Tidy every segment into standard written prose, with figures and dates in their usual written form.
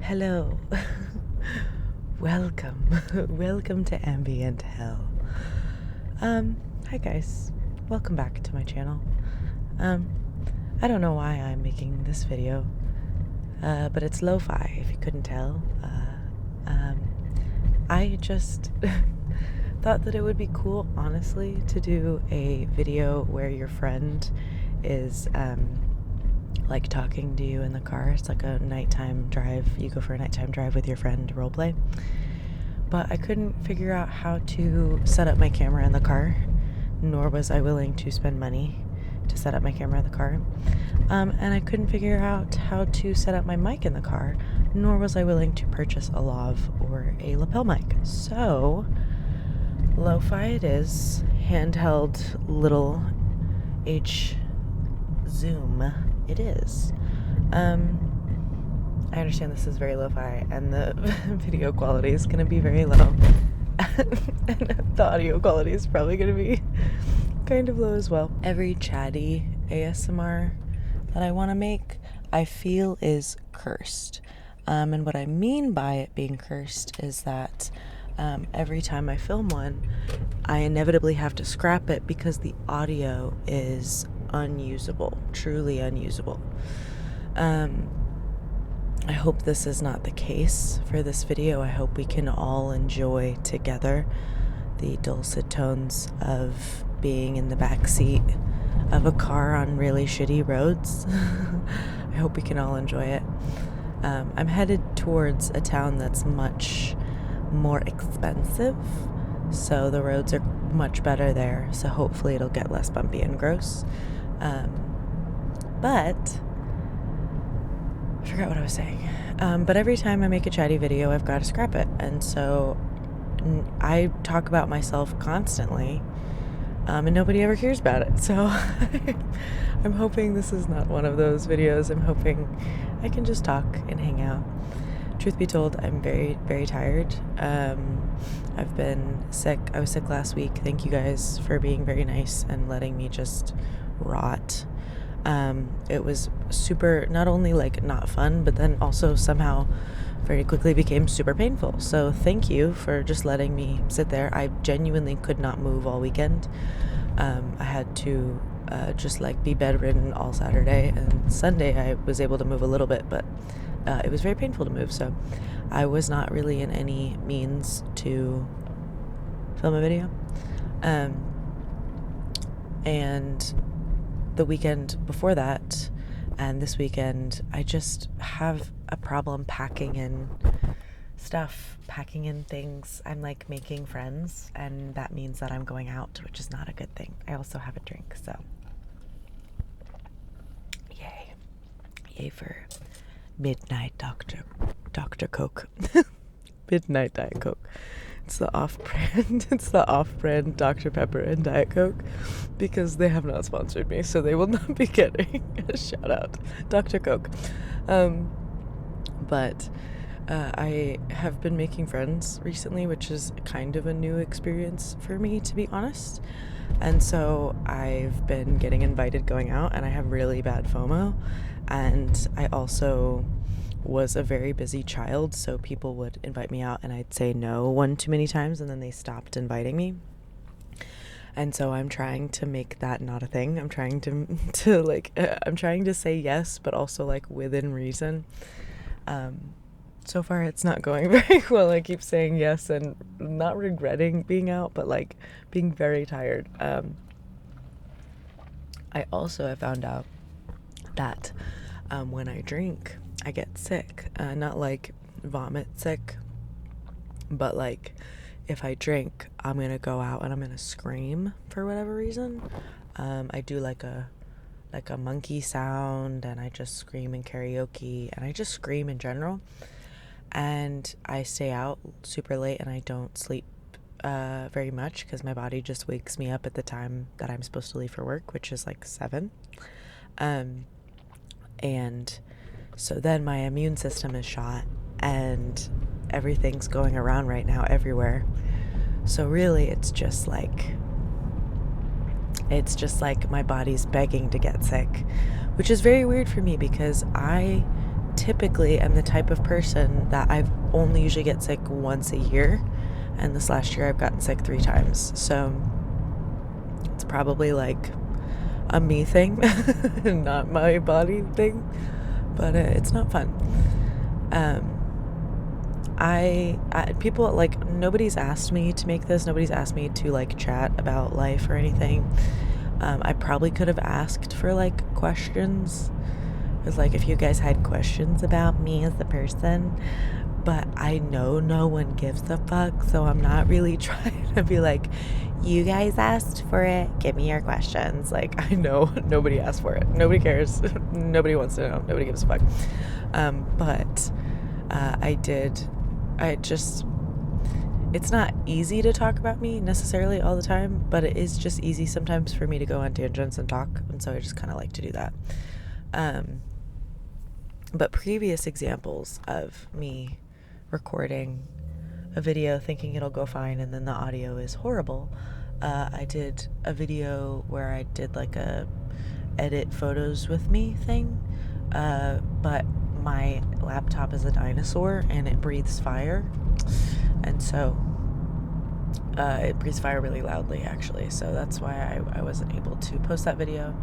Hello. Welcome. Welcome to Ambient Hell. Hi guys. Welcome back to my channel. I don't know why I'm making this video, but it's lo-fi, if you couldn't tell. I just thought that it would be cool, honestly, to do a video where your friend is, like talking to you in the car. It's like a nighttime drive. You go for a nighttime drive with your friend roleplay. But I couldn't figure out how to set up my camera in the car, nor was I willing to spend money to set up my camera in the car. And I couldn't figure out how to set up my mic in the car, nor was I willing to purchase a lav or a lapel mic. So, lo-fi it is, handheld little H Zoom it is. I understand this is very lo-fi and the video quality is going to be very low. And the audio quality is probably going to be kind of low as well. Every chatty ASMR that I want to make, I feel is cursed. And what I mean by it being cursed is that every time I film one, I inevitably have to scrap it because the audio is unusable, truly unusable. I hope this is not the case for this video. I hope we can all enjoy together the dulcet tones of being in the back seat of a car on really shitty roads. I hope we can all enjoy it. I'm headed towards a town that's much more expensive, so the roads are much better there, so hopefully it'll get less bumpy and gross. But I forgot what I was saying. But every time I make a chatty video, I've got to scrap it, and so I talk about myself constantly, and nobody ever cares about it. So I'm hoping this is not one of those videos. I'm hoping I can just talk and hang out. Truth be told, I'm very, very tired. I've been sick. I was sick last week. Thank you guys for being very nice and letting me just rot. It was super, not only like not fun, but then also somehow very quickly became super painful. So thank you for just letting me sit there. I genuinely could not move all weekend. I had to just like be bedridden all Saturday, and Sunday I was able to move a little bit, but it was very painful to move, so I was not really in any means to film a video. And the weekend before that and this weekend, I just have a problem packing in stuff, packing in things. I'm like making friends, and that means that I'm going out, which is not a good thing. I also have a drink, so yay for midnight Dr. Coke. Midnight Diet Coke. It's the off-brand Dr. Pepper and Diet Coke, because they have not sponsored me, so they will not be getting a shout out. Dr. Coke. But I have been making friends recently, which is kind of a new experience for me, to be honest. And so I've been getting invited going out, and I have really bad FOMO. And I also was a very busy child, so people would invite me out and I'd say no one too many times, and then they stopped inviting me. And so I'm trying to make that not a thing. I'm trying to like I'm trying to say yes, but also like within reason. So far it's not going very well. I keep saying yes and not regretting being out, but like being very tired. I also have found out that when I drink, I get sick. Not like vomit sick, but like if I drink, I'm gonna go out and I'm gonna scream for whatever reason. I do like a monkey sound, and I just scream in karaoke, and I just scream in general. And I stay out super late, and I don't sleep very much because my body just wakes me up at the time that I'm supposed to leave for work, which is like 7. And so then my immune system is shot, and everything's going around right now everywhere. So really it's just like my body's begging to get sick, which is very weird for me because I typically am the type of person that I only usually get sick once a year, and this last year I've gotten sick 3 times. So it's probably like a me thing, not my body thing, but it's not fun. People, like, nobody's asked me to make this. Nobody's asked me to, like, chat about life or anything. I probably could have asked for, like, questions. It's like, if you guys had questions about me as a person, but I know no one gives a fuck, so I'm not really trying to be like, you guys asked for it, give me your questions. Like, I know nobody asked for it. Nobody cares. Nobody wants to know. Nobody gives a fuck. But it's not easy to talk about me necessarily all the time, but it is just easy sometimes for me to go on tangents and talk, and so I just kind of like to do that. But previous examples of me recording a video thinking it'll go fine and then the audio is horrible. I did a video where I did like a edit photos with me thing, but my laptop is a dinosaur and it breathes fire, and so it breathes fire really loudly, actually, so that's why I wasn't able to post that video.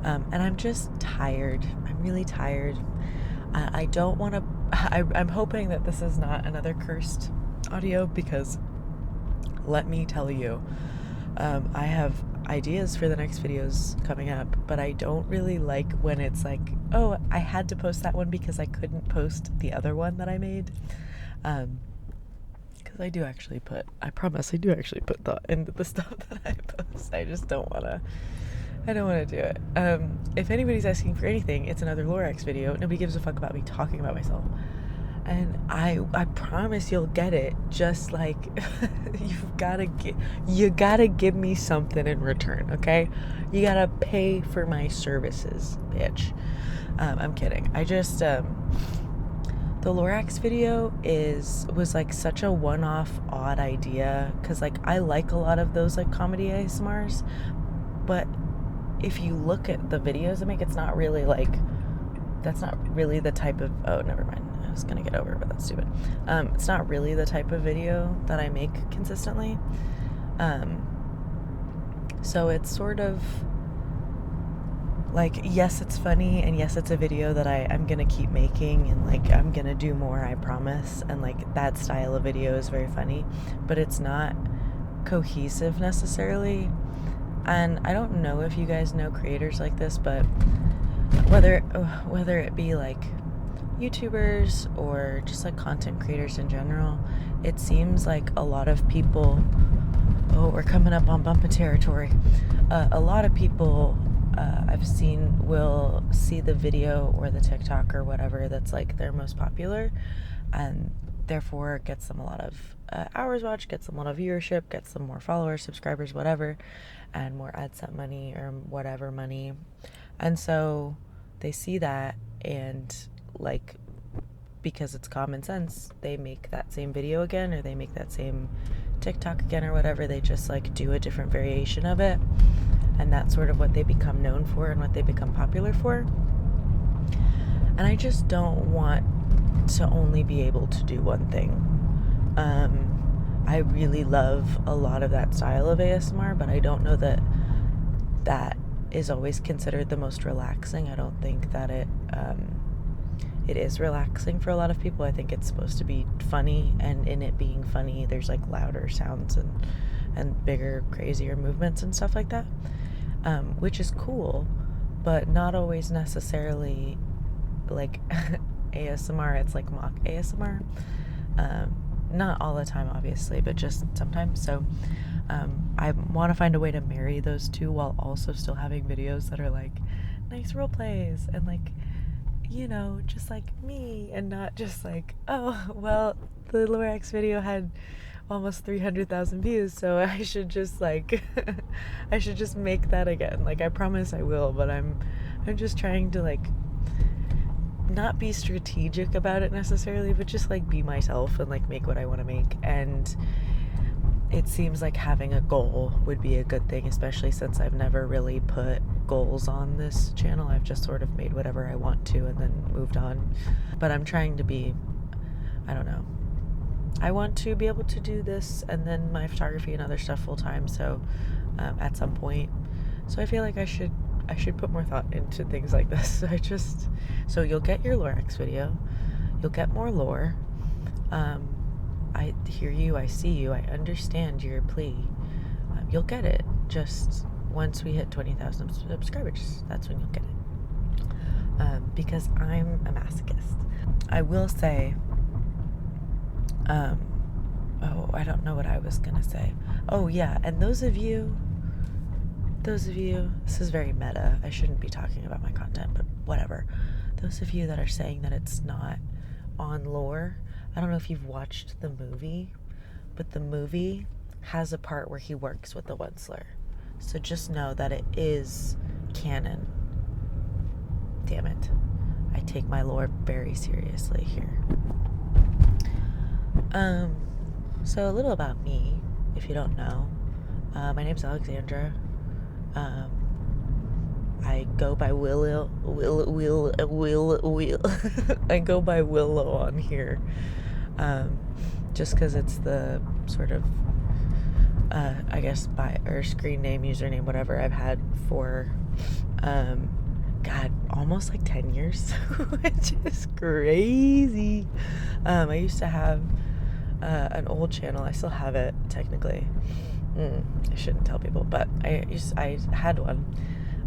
And I'm just tired. I'm really tired. I don't want to... I'm hoping that this is not another cursed audio, because let me tell you, I have ideas for the next videos coming up, but I don't really like when it's like, oh, I had to post that one because I couldn't post the other one that I made. Because I promise I do actually put thought into the stuff that I post. I just don't want to... I don't want to do it. If anybody's asking for anything, it's another loraxs video. Nobody gives a fuck about me talking about myself. And I promise you'll get it. Just like, you gotta give me something in return, okay? You gotta pay for my services, bitch. I'm kidding. I just, the loraxs video was like such a one-off odd idea. Cause like, I like a lot of those like comedy ASMRs, but if you look at the videos I make, it's not really like, that's not really the type of, oh, never mind. I was gonna get over it, but that's stupid. It's not really the type of video that I make consistently. So it's sort of like, yes, it's funny, and yes, it's a video that I'm gonna keep making, and like, I'm gonna do more, I promise. And like, that style of video is very funny, but it's not cohesive necessarily. And I don't know if you guys know creators like this, but whether it be like YouTubers or just like content creators in general, it seems like a lot of people, oh, we're coming up on bumper territory. A lot of people I've seen will see the video or the TikTok or whatever that's like their most popular, and therefore gets them a lot of hours watched, gets them a lot of viewership, gets them more followers, subscribers, whatever, and more AdSense money or whatever money. And so they see that, and like, because it's common sense, they make that same video again, or they make that same TikTok again or whatever. They just like do a different variation of it, and that's sort of what they become known for and what they become popular for. And I just don't want to only be able to do one thing. I really love a lot of that style of ASMR, but I don't know that that is always considered the most relaxing. I don't think that it is relaxing for a lot of people. I think it's supposed to be funny, and in it being funny, there's like louder sounds and bigger, crazier movements and stuff like that, which is cool, but not always necessarily like ASMR. It's like mock ASMR. Not all the time, obviously, but just sometimes. So I want to find a way to marry those two while also still having videos that are like nice role plays and like, you know, just like me, and not just like, oh, well, the loraxs video had almost 300,000 views, so I should just like I should just make that again. Like, I promise I will, but I'm just trying to like not be strategic about it necessarily, but just like be myself and like make what I want to make. And it seems like having a goal would be a good thing, especially since I've never really put goals on this channel. I've just sort of made whatever I want to and then moved on. But I'm trying to be, I don't know. I want to be able to do this and then my photography and other stuff full time. So at some point, so I feel like I should put more thought into things like this. So you'll get your loraxs video, you'll get more lore. I hear you, I see you, I understand your plea. You'll get it. Just once we hit 20,000 subscribers, that's when you'll get it. Because I'm a masochist. I will say, I don't know what I was gonna say. Oh yeah, and those of you, this is very meta. I shouldn't be talking about my content, but whatever. Those of you that are saying that it's not on lore, I don't know if you've watched the movie, but the movie has a part where he works with the one slur. So just know that it is canon. Damn it. I take my lore very seriously here. So a little about me, if you don't know. My name's Alexandra. I go by Willow. I go by Willow on here. Just because it's the sort of, I guess, or screen name, username, whatever I've had for, God, almost like 10 years, which is crazy. I used to have an old channel. I still have it, technically. I shouldn't tell people, but I had one.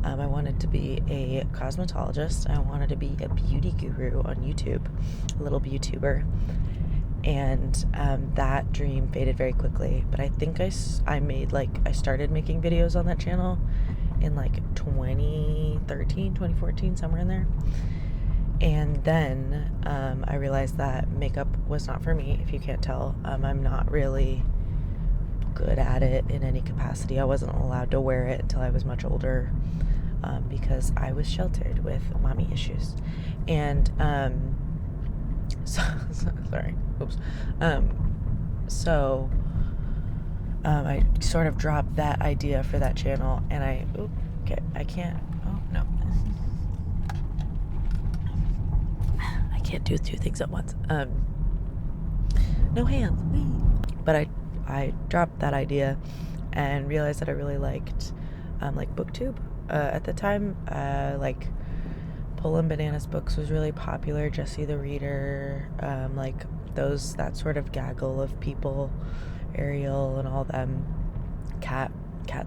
I wanted to be a cosmetologist. I wanted to be a beauty guru on YouTube, a little YouTuber. And that dream faded very quickly. But I think I started making videos on that channel in like 2013, 2014, somewhere in there. And then I realized that makeup was not for me, if you can't tell. I'm not really good at it in any capacity. I wasn't allowed to wear it until I was much older because I was sheltered with mommy issues. And sorry. Oops. I sort of dropped that idea for that channel, and I can't. Oh no. I can't do two things at once. No hands. But I dropped that idea and realized that I really liked booktube. At the time, like Pullin' Bananas books was really popular. Jesse the Reader, that sort of gaggle of people, Ariel and all them, cat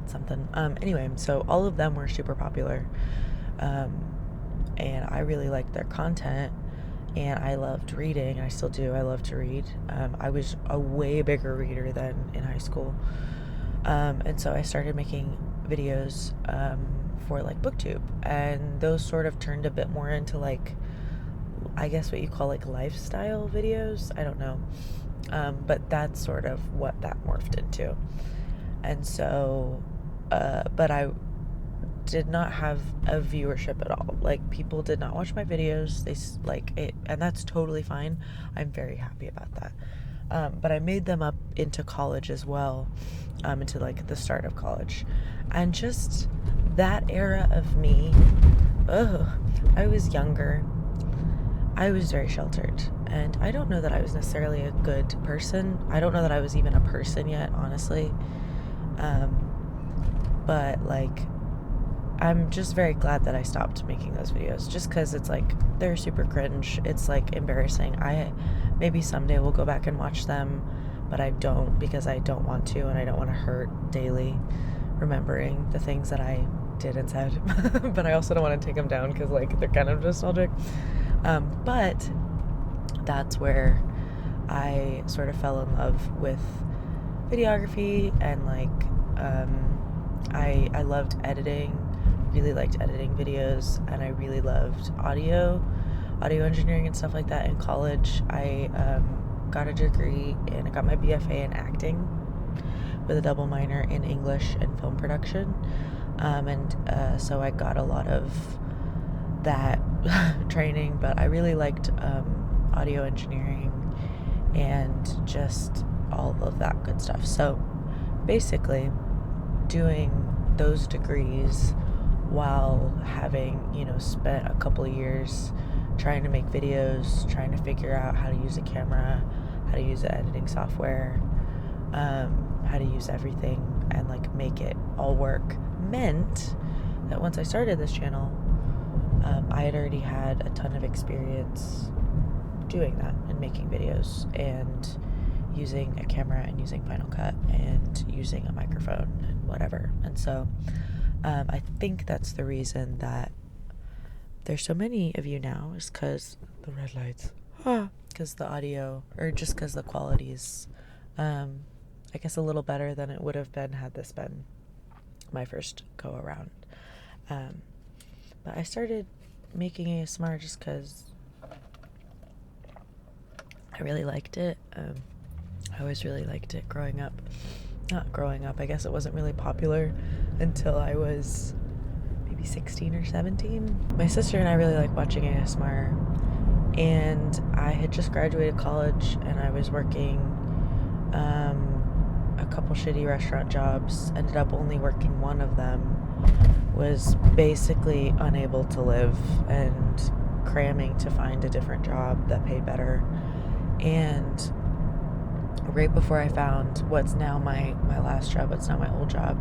something. Anyway, so all of them were super popular, and I really liked their content, and I loved reading, and I still do. I love to read. I was a way bigger reader than in high school, and so I started making videos for like booktube, and those sort of turned a bit more into like, I guess what you call like lifestyle videos. I don't know, but that's sort of what that morphed into. And so but I did not have a viewership at all. Like, people did not watch my videos. They like it, and that's totally fine. I'm very happy about that. But I made them up into college as well, into like the start of college, and just that era of me. I was younger. I was very sheltered, and I don't know that I was necessarily a good person. I don't know that I was even a person yet, honestly. But like, I'm just very glad that I stopped making those videos, just because it's like, they're super cringe. It's like embarrassing. Maybe someday we'll go back and watch them, but I don't, because I don't want to, and I don't want to hurt daily remembering the things that I did and said. But I also don't want to take them down, because like, they're kind of nostalgic. But that's where I sort of fell in love with videography, and like, I loved editing, really liked editing videos, and I really loved audio engineering and stuff like that. In college, I got a degree, and I got my BFA in acting with a double minor in English and film production, so I got a lot of that training. But I really liked audio engineering and just all of that good stuff. So basically doing those degrees while having, spent a couple of years trying to make videos, trying to figure out how to use a camera, how to use the editing software, how to use everything and like make it all work, meant that once I started this channel, I had already had a ton of experience doing that and making videos and using a camera and using Final Cut and using a microphone and whatever. And so I think that's the reason that there's so many of you now, is because the red lights, because the audio, or just because the quality is, I guess, a little better than it would have been had this been my first go around. But I started making ASMR just because I really liked it. I always really liked it growing up. Not growing up, I guess it wasn't really popular until I was maybe 16 or 17. My sister and I really like watching ASMR, and I had just graduated college and I was working a couple shitty restaurant jobs, ended up only working one of them, was basically unable to live and cramming to find a different job that paid better. And right before I found what's now my last job, what's now my old job,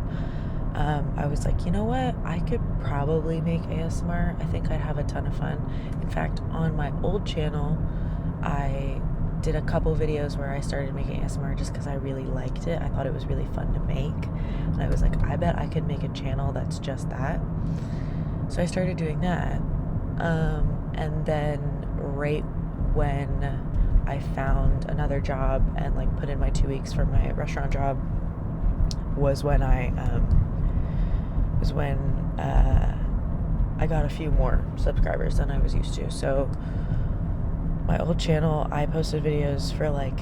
I was like, you know what? I could probably make ASMR. I think I'd have a ton of fun. In fact, on my old channel, I did a couple videos where I started making ASMR just because I really liked it. I thought it was really fun to make. And I was like, I bet I could make a channel that's just that. So I started doing that. And then right when I found another job and like put in my 2 weeks for my restaurant job was when I got a few more subscribers than I was used to. So my old channel, I posted videos for like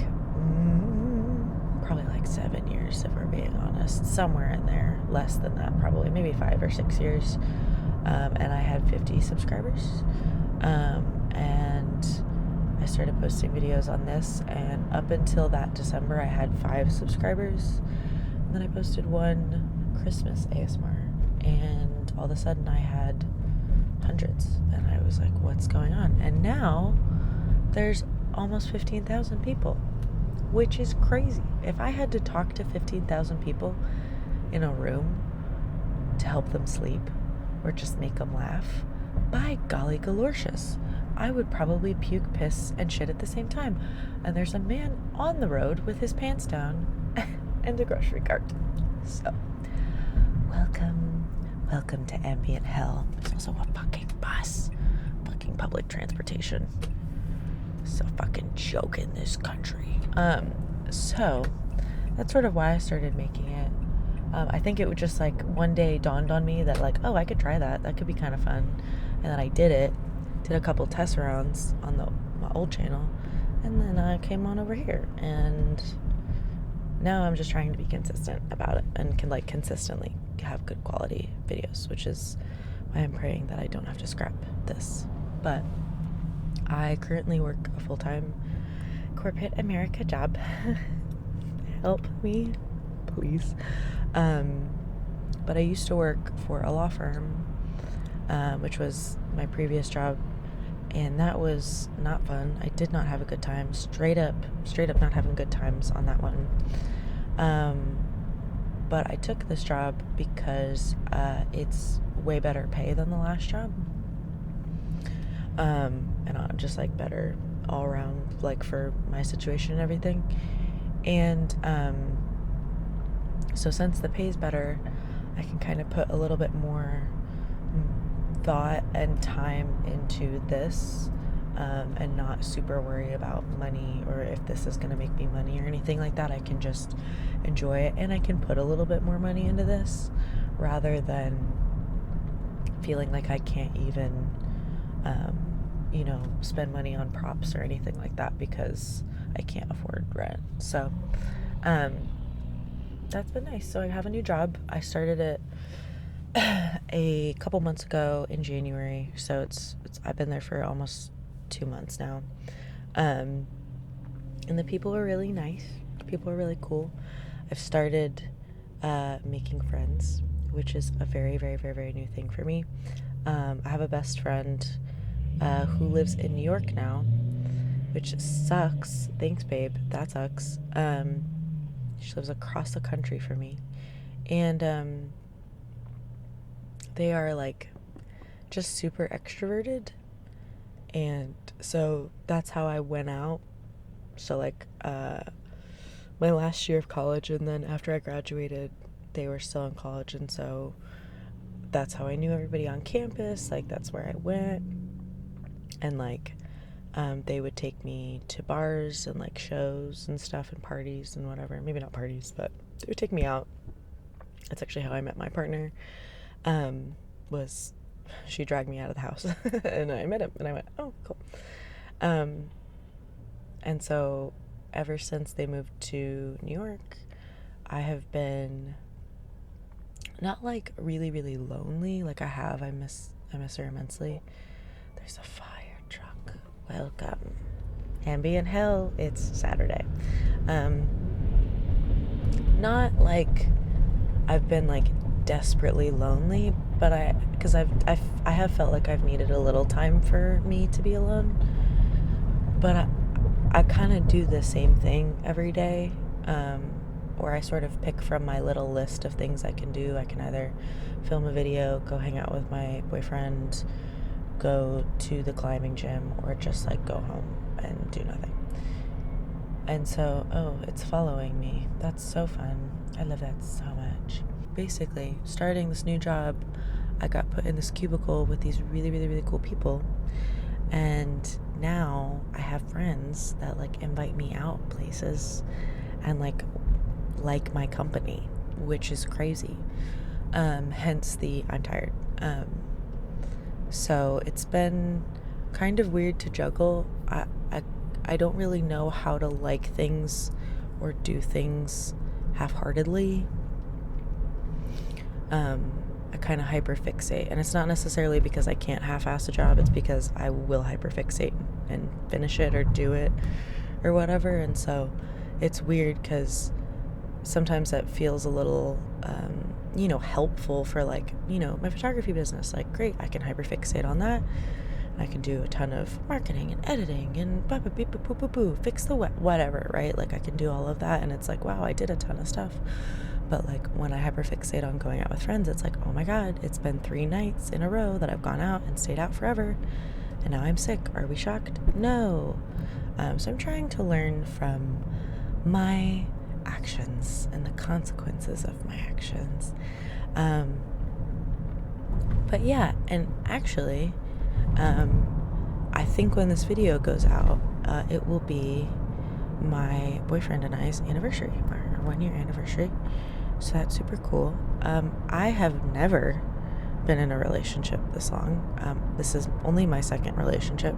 probably like 7 years, if we're being honest, somewhere in there, less than that, probably maybe 5 or 6 years. And I had 50 subscribers. And I started posting videos on this, and up until that December, I had 5 subscribers. And then I posted one Christmas ASMR, and all of a sudden I had hundreds, and I was like, what's going on? And now there's almost 15,000 people, which is crazy. If I had to talk to 15,000 people in a room to help them sleep or just make them laugh, by golly galorcious, I would probably puke, piss, and shit at the same time. And there's a man on the road with his pants down and a grocery cart. So, welcome to ambient hell. There's also a fucking bus, fucking public transportation. It's a fucking joke in this country. So that's sort of why I started making it. I think it would just like one day dawned on me that like, oh, I could try that. That could be kind of fun. And then I did a couple test rounds on my old channel, and then I came on over here, and now I'm just trying to be consistent about it and can like consistently have good quality videos, which is why I'm praying that I don't have to scrap this. But I currently work a full-time corporate America job. Help me, please. But I used to work for a law firm, which was my previous job, and that was not fun. I did not have a good time. Straight up not having good times on that one. But I took this job because it's way better pay than the last job. And just like better all around, like for my situation and everything. And so since the pay's better, I can kind of put a little bit more thought and time into this, and not super worry about money or if this is going to make me money or anything like that. I can just enjoy it, and I can put a little bit more money into this rather than feeling like I can't even spend money on props or anything like that because I can't afford rent. So that's been nice. So I have a new job. I started it a couple months ago in January, so it's I've been there for almost 2 months now. And the people are really nice. People are really cool. I've started making friends, which is a very, very, very, very new thing for me. I have a best friend who lives in New York now, which sucks. Thanks, babe. That sucks. She lives across the country from me. And they are like just super extroverted. And so that's how I went out. So like my last year of college, and then after I graduated, they were still in college, and so that's how I knew everybody on campus. Like, that's where I went. And like they would take me to bars and like shows and stuff and parties and whatever. Maybe not parties, but they would take me out. That's actually how I met my partner. Was she dragged me out of the house and I met him and I went, oh, cool. And so ever since they moved to New York, I have been not like really, really lonely. Like I miss her immensely. There's a fire truck. Welcome. Ambient hell. It's Saturday. Not like I've been like desperately lonely, but I have felt like I've needed a little time for me to be alone. But I kind of do the same thing every day, or I sort of pick from my little list of things I can do. I can either film a video, go hang out with my boyfriend, go to the climbing gym, or just like go home and do nothing. And so, oh, it's following me. That's so fun. I love that so much. Basically, starting this new job, I got put in this cubicle with these really, really, really cool people. And now I have friends that like invite me out places and like my company, which is crazy. Hence the I'm tired. So it's been kind of weird to juggle. I don't really know how to like things or do things half-heartedly. I kind of hyperfixate, and it's not necessarily because I can't half-ass a job. It's because I will hyperfixate and finish it or do it or whatever. And so it's weird because sometimes that feels a little helpful for like my photography business. Like, great, I can hyperfixate on that. I can do a ton of marketing and editing and fix the whatever, right? Like I can do all of that, and it's like, wow, I did a ton of stuff. But like when I hyperfixate on going out with friends, it's like, oh my God, it's been 3 nights in a row that I've gone out and stayed out forever, and now I'm sick. Are we shocked? No. So I'm trying to learn from my actions and the consequences of my actions. But yeah, and actually, I think when this video goes out, it will be my boyfriend and I's anniversary, our 1-year anniversary. So that's super cool. I have never been in a relationship this long. This is only my 2nd relationship,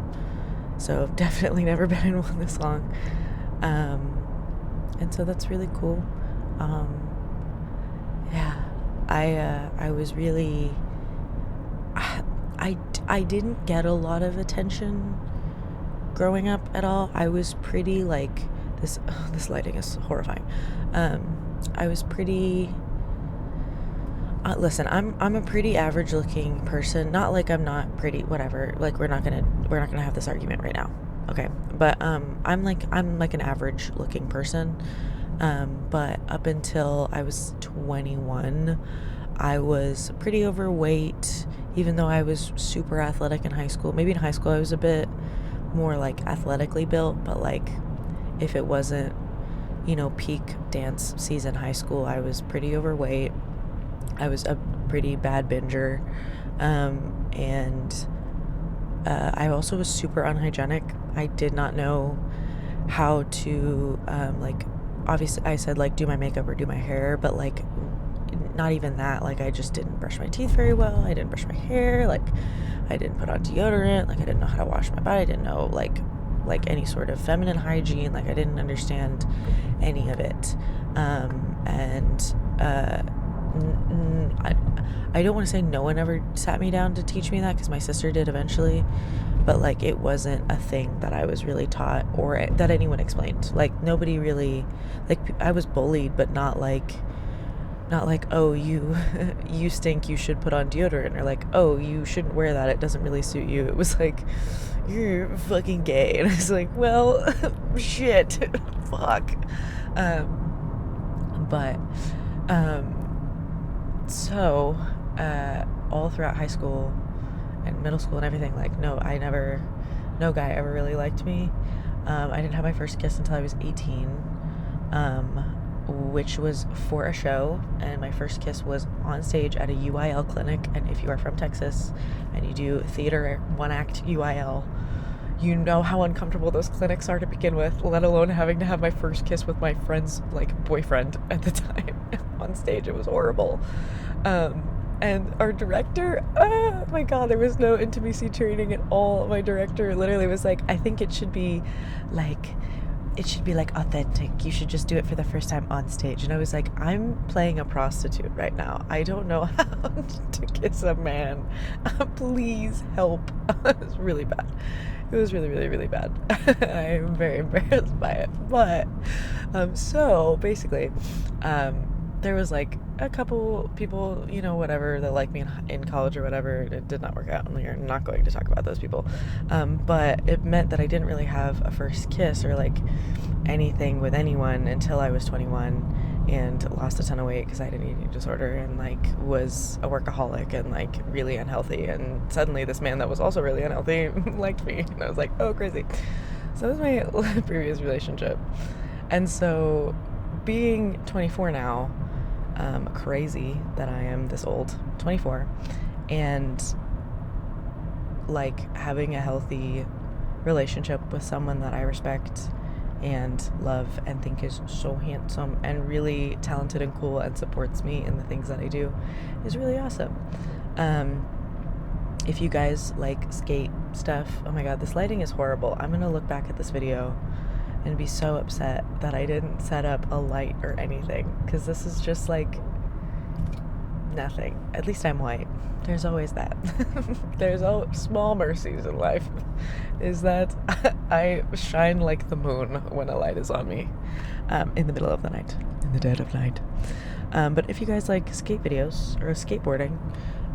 so I've definitely never been in one this long. And so that's really cool. Yeah, I was really, I didn't get a lot of attention growing up at all. I was pretty like this. Oh, this lighting is horrifying. I was pretty. Listen, I'm a pretty average looking person. Not like I'm not pretty. Whatever. Like we're not gonna have this argument right now. Okay. But I'm like an average looking person. But up until I was 21, I was pretty overweight. Even though I was super athletic in high school. Maybe in high school I was a bit more like athletically built, but like if it wasn't peak dance season high school, I was pretty overweight. I was a pretty bad binger, and I also was super unhygienic. I did not know how to obviously I said like do my makeup or do my hair, but like not even that. Like I just didn't brush my teeth very well. I didn't brush my hair. Like I didn't put on deodorant. Like I didn't know how to wash my body. I didn't know like any sort of feminine hygiene. Like I didn't understand any of it. I don't want to say no one ever sat me down to teach me that, because my sister did eventually, but like it wasn't a thing that I was really taught or that anyone explained. Like nobody really, like I was bullied, but not like Not like, oh, you you stink, you should put on deodorant, or like, oh, you shouldn't wear that, it doesn't really suit you. It was like, you're fucking gay. And I was like, well, shit. Fuck. But so all throughout high school and middle school and everything, like, no guy ever really liked me. I didn't have my first kiss until I was 18, which was for a show, and my first kiss was on stage at a UIL clinic. And if you are from Texas and you do theater, one act UIL, you know how uncomfortable those clinics are to begin with, let alone having to have my first kiss with my friend's, like, boyfriend at the time on stage. It was horrible. And our director, oh my God, there was no intimacy training at all. My director literally was like, I think it should be like authentic. You should just do it for the first time on stage. And I was like, I'm playing a prostitute right now. I don't know how to kiss a man. Please help. It was really bad. It was really, really, really bad. I'm very embarrassed by it. But, so basically, there was like a couple people, you know, whatever, that liked me in college or whatever. It did not work out, and we're not going to talk about those people. But it meant that I didn't really have a first kiss or like anything with anyone until I was 21, and lost a ton of weight because I had an eating disorder, and like was a workaholic and like really unhealthy. And suddenly this man that was also really unhealthy liked me, and I was like, oh, crazy. So that was my previous relationship. And so being 24 now, crazy that I am this old, 24, and like having a healthy relationship with someone that I respect and love and think is so handsome and really talented and cool and supports me in the things that I do is really awesome. If you guys like skate stuff, oh my God, this lighting is horrible. I'm gonna look back at this video and be so upset that I didn't set up a light or anything, because this is just like nothing. At least I'm white. There's always that. There's small mercies in life, is that I shine like the moon when a light is on me, in the middle of the night, in the dead of night. But if you guys like skate videos or skateboarding,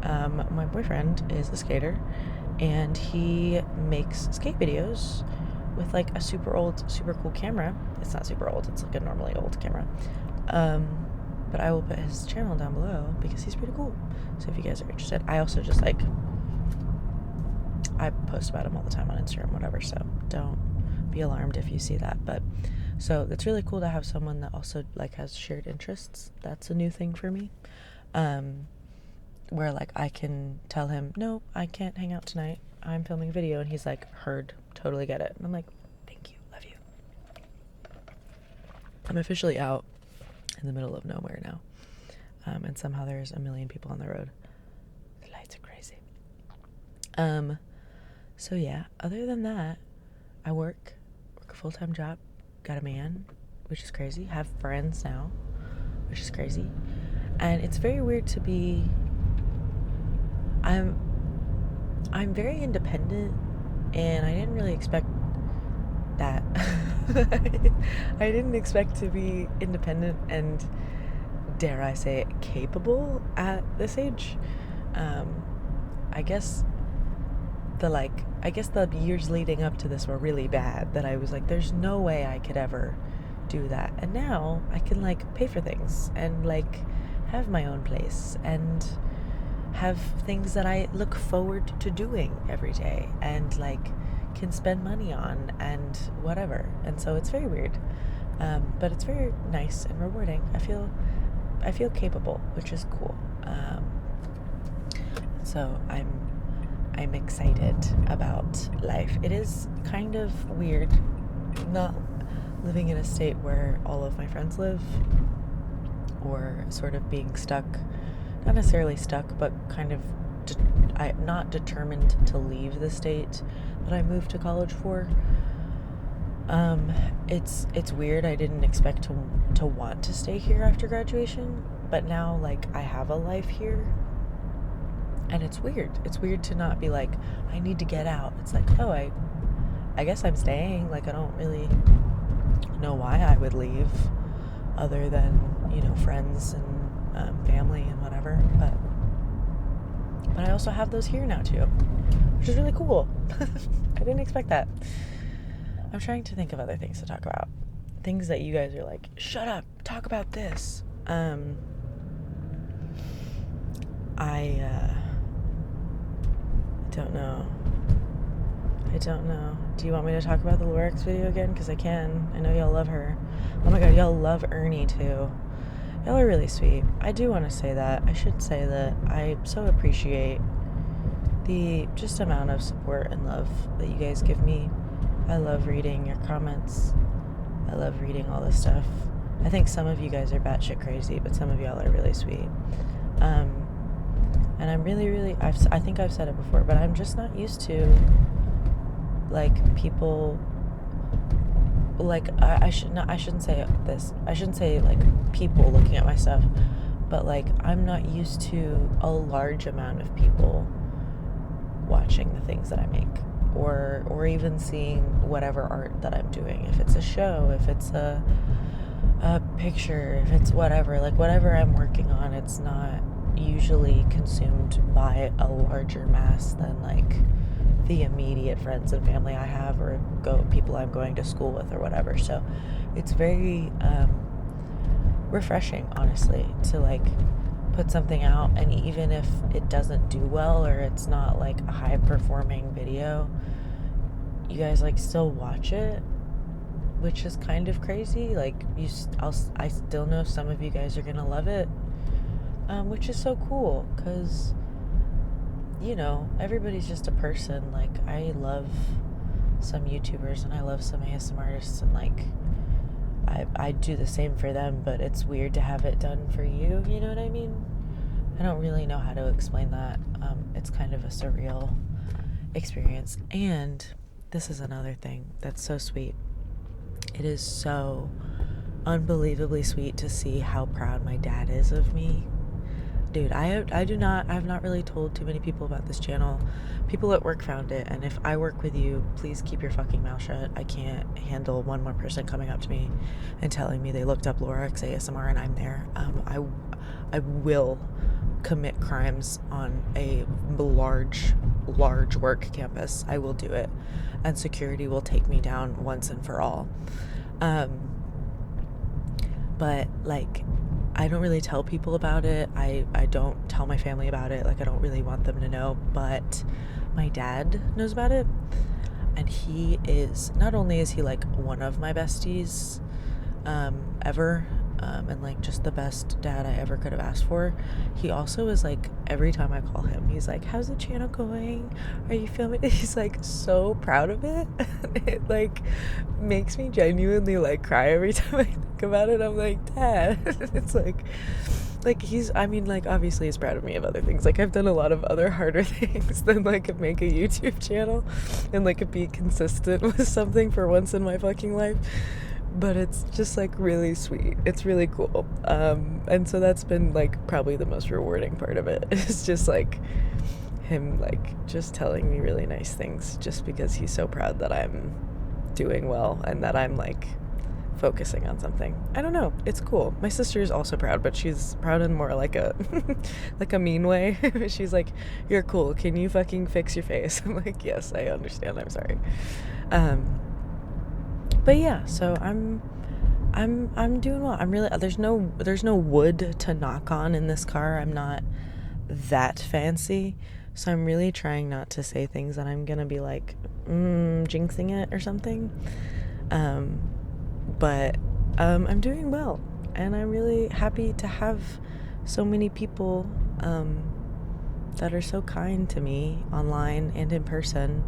my boyfriend is a skater, and he makes skate videos with like a super old, super cool camera. It's not super old, it's like a normally old camera. But I will put his channel down below because he's pretty cool. So if you guys are interested, I also just like, I post about him all the time on Instagram, whatever, so don't be alarmed if you see that. But so it's really cool to have someone that also like has shared interests. That's a new thing for me. Where like I can tell him, no, I can't hang out tonight, I'm filming a video, and he's like, heard, totally get it. And I'm like, thank you, love you. I'm officially out in the middle of nowhere now, and somehow there's a million people on the road. The lights are crazy. So yeah, other than that, I work a full-time job, got a man, which is crazy, have friends now, which is crazy, and it's very weird to be, I'm very independent, and I didn't really expect that. I didn't expect to be independent and, dare I say, capable at this age. I guess the years leading up to this were really bad, that I was like, there's no way I could ever do that. And now I can like pay for things and like have my own place and have things that I look forward to doing every day and like can spend money on and whatever. And so it's very weird, but it's very nice and rewarding. I feel capable, which is cool. So I'm excited about life. It is kind of weird not living in a state where all of my friends live, or sort of being stuck, not necessarily stuck, but kind of I'm not determined to leave the state that I moved to college for. It's weird. I didn't expect to want to stay here after graduation, but now like I have a life here, and it's weird. It's weird to not be like, I need to get out. It's like, oh, I guess I'm staying. Like, I don't really know why I would leave, other than, you know, friends and family and whatever, but I also have those here now too, which is really cool. I didn't expect that. I'm trying to think of other things to talk about. Things that you guys are like, shut up, talk about this. I don't know. Do you want me to talk about the loraxs video again? Because I can. I know y'all love her. Oh my god, y'all love Ernie too. Y'all are really sweet. I do want to say that. I should say that I so appreciate the just amount of support and love that you guys give me. I love reading your comments. I love reading all this stuff. I think some of you guys are batshit crazy, but some of y'all are really sweet. And I'm really, I think I've said it before, but I'm just not used to, like, people, like, I shouldn't say this. I shouldn't say, like, people looking at my stuff, but, like, I'm not used to a large amount of people watching the things that I make, or even seeing whatever art that I'm doing. If it's a show, if it's a picture, if it's whatever, like, whatever I'm working on, it's not usually consumed by a larger mass than, like, the immediate friends and family I have, or people I'm going to school with or whatever. So it's very refreshing, honestly, to, like, put something out, and even if it doesn't do well or it's not, like, a high performing video, you guys, like, still watch it, which is kind of crazy. Like, I still know some of you guys are gonna love it, which is so cool, because, you know, everybody's just a person. Like, I love some YouTubers and I love some ASMR artists, and, like, I do the same for them, but it's weird to have it done for you, you know what I mean? I don't really know how to explain that. It's kind of a surreal experience. And this is another thing that's so sweet. It is so unbelievably sweet to see how proud my dad is of me. Dude, I have not really told too many people about this channel. People at work found it, and if I work with you, please keep your fucking mouth shut. I can't handle one more person coming up to me and telling me they looked up loraxs ASMR and I'm there. I will commit crimes on a large work campus. I will do it, and security will take me down once and for all. But, like, I don't really tell people about it. I don't tell my family about it. Like, I don't really want them to know, but my dad knows about it, and he is, not only is he, like, one of my besties ever, and, like, just the best dad I ever could have asked for, he also is, like, every time I call him, he's like, how's the channel going? Are you filming? He's, like, so proud of it. It, like, makes me genuinely, like, cry every time I think about it. I'm like, Dad. It's like he's, I mean, like, obviously he's proud of me of other things. Like, I've done a lot of other harder things than, like, make a YouTube channel and, like, be consistent with something for once in my fucking life. But it's just, like, really sweet. It's really cool. And so that's been, like, probably the most rewarding part of it. It's just, like, him, like, just telling me really nice things just because he's so proud that I'm doing well and that I'm, like, focusing on something. I don't know. It's cool. My sister is also proud, but she's proud in more like a like a mean way. She's like, you're cool. Can you fucking fix your face? I'm like, yes, I understand. I'm sorry. But yeah, so I'm doing well. I'm really, there's no wood to knock on in this car. I'm not that fancy, so I'm really trying not to say things that I'm gonna be like jinxing it or something. But I'm doing well, and I'm really happy to have so many people that are so kind to me online and in person.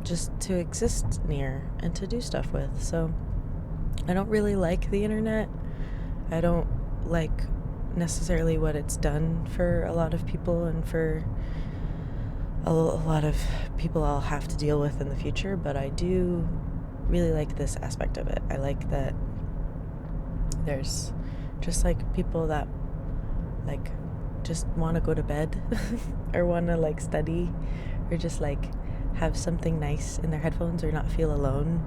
Just to exist near and to do stuff with. So I don't really like the internet. I don't like necessarily what it's done for a lot of people and for a lot of people I'll have to deal with in the future, but I do really like this aspect of it. I like that there's just, like, people that, like, just want to go to bed or want to, like, study or just, like, have something nice in their headphones or not feel alone,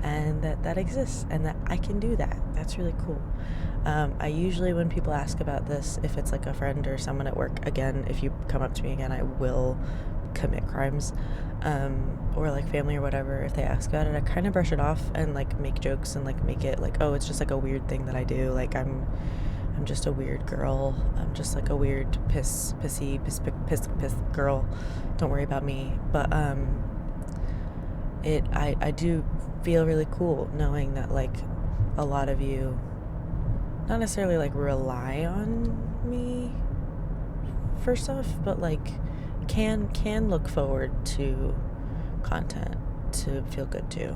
and that exists and that I can do that. That's really cool. I usually, when people ask about this, if it's like a friend or someone at work, again, if you come up to me again, I will commit crimes, or like family or whatever. If they ask about it, I kind of brush it off and like make jokes and like make it like, oh, it's just like a weird thing that I do. Like I'm just a weird girl. I'm just like a weird pissy girl. Don't worry about me. But I do feel really cool knowing that like a lot of you not necessarily like rely on me for stuff, but like can look forward to content to feel good too.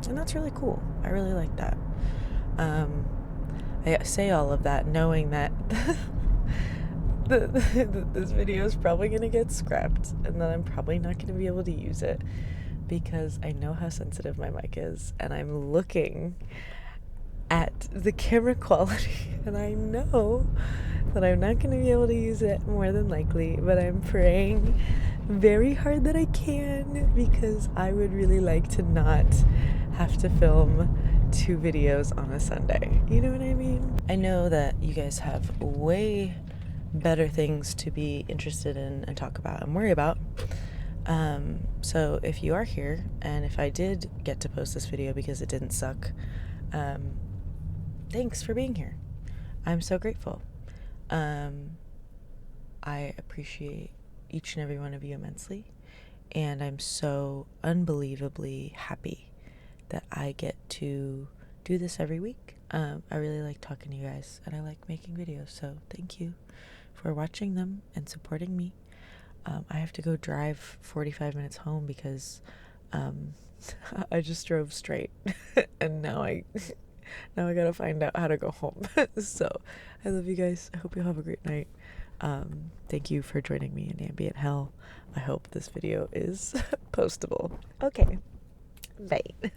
And that's really cool. I really like that. I say all of that knowing that this video is probably going to get scrapped and that I'm probably not going to be able to use it because I know how sensitive my mic is, and I'm looking at the camera quality and I know that I'm not going to be able to use it more than likely, but I'm praying very hard that I can, because I would really like to not have to film 2 videos on a Sunday. You know what I mean? I know that you guys have way better things to be interested in and talk about and worry about. So if you are here, and if I did get to post this video because it didn't suck, thanks for being here. I'm so grateful. I appreciate each and every one of you immensely, and I'm so unbelievably happy that I get to do this every week. I really like talking to you guys, and I like making videos, so thank you for watching them and supporting me. I have to go drive 45 minutes home because I just drove straight and now I gotta find out how to go home. So I love you guys. I hope you have a great night. Thank you for joining me in ambient hell. I hope this video is postable. Okay, bye.